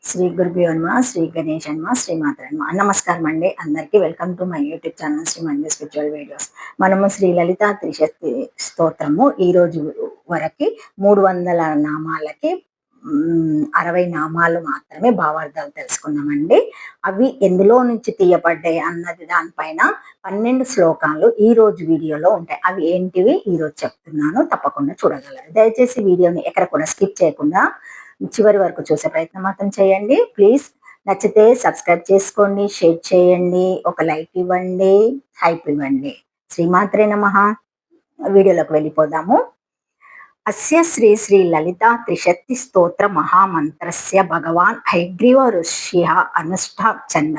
శ్రీ గురుభ్యో నమః, శ్రీ గణేశాయ నమః, శ్రీమాత్రే నమః. నమస్కారం అండి అందరికీ. Welcome to my YouTube channel Shri Manju spiritual videos. మనము శ్రీ లలిత త్రిశక్తి స్తోత్రము ఈ రోజు వరకు 300 నామాలకి 60 నామాలు మాత్రమే భావార్థాలు తెలుసుకున్నామండి. అవి ఎందులో నుంచి తీయబడ్డాయి అన్నది దానిపైన 12 శ్లోకాలు ఈ రోజు వీడియోలో ఉంటాయి. అవి ఏంటివి ఈరోజు చెప్తున్నాను, తప్పకుండా చూడగలరు. దయచేసి వీడియోని ఎక్కడ కూడా స్కిప్ చేయకుండా చివరి వరకు చూసే ప్రయత్నం మాత్రం చేయండి. ప్లీజ్ నచ్చితే సబ్స్క్రైబ్ చేసుకోండి, షేర్ చేయండి, ఒక లైక్ ఇవ్వండి, హైప్ ఇవ్వండి. శ్రీమాత్రే నమః. వీడియోలోకి వెళ్ళిపోదాము. అస్య శ్రీ శ్రీ లలిత త్రిశక్తి స్తోత్ర మహామంత్రస్య భగవాన్ హయగ్రీవ ఋష్య అనుష్ఠ ఛంద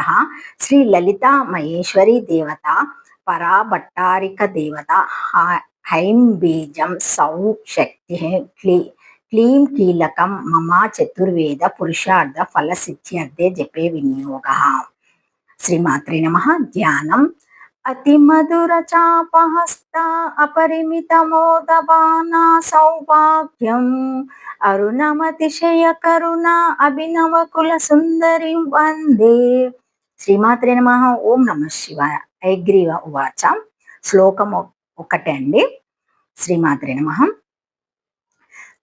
శ్రీ లలిత మహేశ్వరి దేవత పరాభట్టారిక దేవత హైం బీజం సౌ శక్తి క్లీం కీలకం మమ చతుర్వేద పురుషార్థ ఫల సిద్ధ్యర్థే జపే వినియోగ. శ్రీమాత్రే నమః. ధ్యానం. అతి మధుర చాపహస్త అపరిమిత మోదబానా సౌభాగ్యం అరుణమతిశయ కరుణ అభినవ కుల సుందరి వందే. శ్రీమాత్రే నమః. ఓం నమః శివాయ. హయగ్రీవ ఉవాచ. శ్లోకం 1 అండి. శ్రీమాత్రే నమః.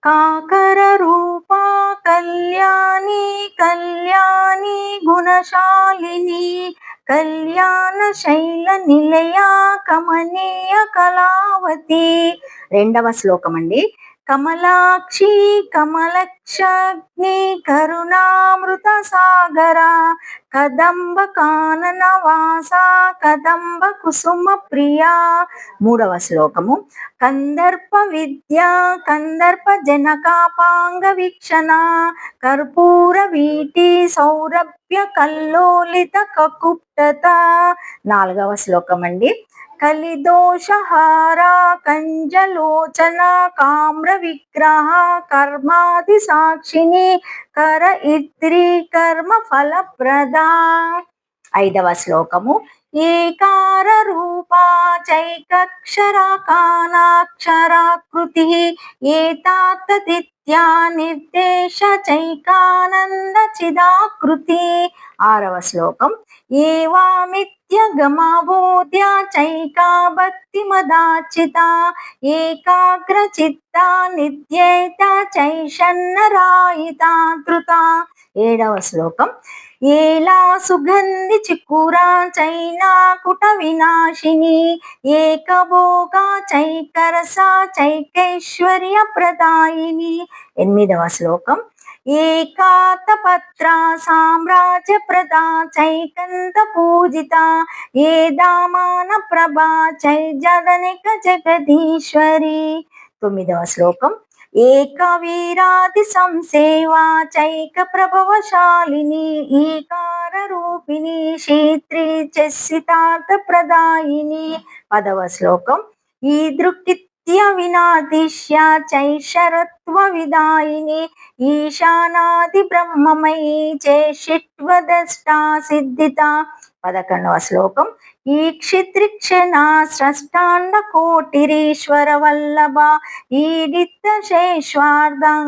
కాకర రూపా కళ్యాణి కళ్యాణి గుణశాలిని కళ్యాణ శైల నిలయ కమనీయ కళావతి. 2వ శ్లోకం అండి. కమలాక్షి కమలక్షగ్ని కరుణామృత సాగర కదంబ కానన వాస కదంబ కుసుమ ప్రియా. 3వ శ్లోకము. కందర్ప విద్య కందర్ప జనకాపాంగ వీక్షణ కర్పూర వీటి సౌరభ్య కల్లోలిత కకుప్తత. 4వ శ్లోకం అండి. కలిదోషహార కంజలోచన కామ్ర విగ్రహ కర్మాది సాక్షిని కర ఇత్రి కర్మ ఫలప్రద. 5వ శ్లోకము. ఏకార రూపా చైకక్షర కానాక్షరాకృతి ఏతాతదిత్యా నిర్దేశ చైకానంద చిదాకృతి. 6వ శ్లోకం. ఏవామిత్య గమబోధ్య చైకా భక్తి మదాచిత ఏకాగ్ర చిత్త నిత్యేత చైషన్నరాయిత ధృత. 7వ శ్లోకం. ఏలా సుగంధి చిక్కురా చైనా కుట వినాశిని ఏకభోగా చైకరస చైకైశ్వర్య ప్రదాయిని. 8వ శ్లోకం. ఏకాత పత్ర సామ్రాజ్య ప్రదా చైకంత పూజిత ఏ దామాన ప్రభా చై జగనిక జగదీశ్వరి. 9వ శ్లోకం. ఏక వీరాది సంసేవా చైక ప్రభవశాలిని ఈకార రూపిణి క్షేత్రి చసితార్థ ప్రదాయిని. 10వ శ్లోకం. ఈ దృక్తిత్య వినాదిశ్య చైషరత్వ విదాయిని ఈశానాది బ్రహ్మమయీ చేషిత్వదష్టా సిద్ధిత. 11వ శ్లోకం. ఈ క్షిత్రిక్షణ స్రష్టాండ కోటిరీశ్వర వల్లభ ఈడిత్త శేష్వార్ధంగారీశనాది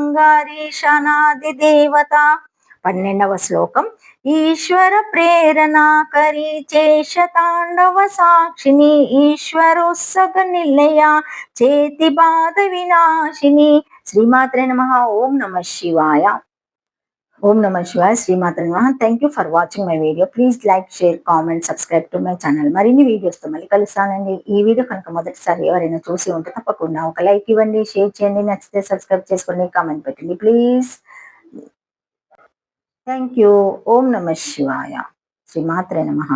దేవత. 12వ శ్లోకం. ఈశ్వర ప్రేరణాకరి చేషతాండవ సాక్షిని ఈశ్వరోత్సగ నిలయ చేతి బాధ వినాశిని. శ్రీమాత్రే నమః. ఓం నమః శివాయ. ఓం నమః శివాయ. శ్రీమాత్రే నమః. Thank you for watching my video. Please like, share, comment, subscribe to my channel. మరిన్ని వీడియోస్తో మళ్ళీ కలుస్తానండి. ఈ వీడియో కనుక మొదటిసారి ఎవరైనా చూసి ఉంటే తప్పకుండా ఒక లైక్ ఇవ్వండి, షేర్ చేయండి, నచ్చితే సబ్స్క్రైబ్ చేసుకోండి, కామెంట్ పెట్టండి ప్లీజ్. Thank you. ఓం నమః శివాయ. శ్రీమాత్రే నమః.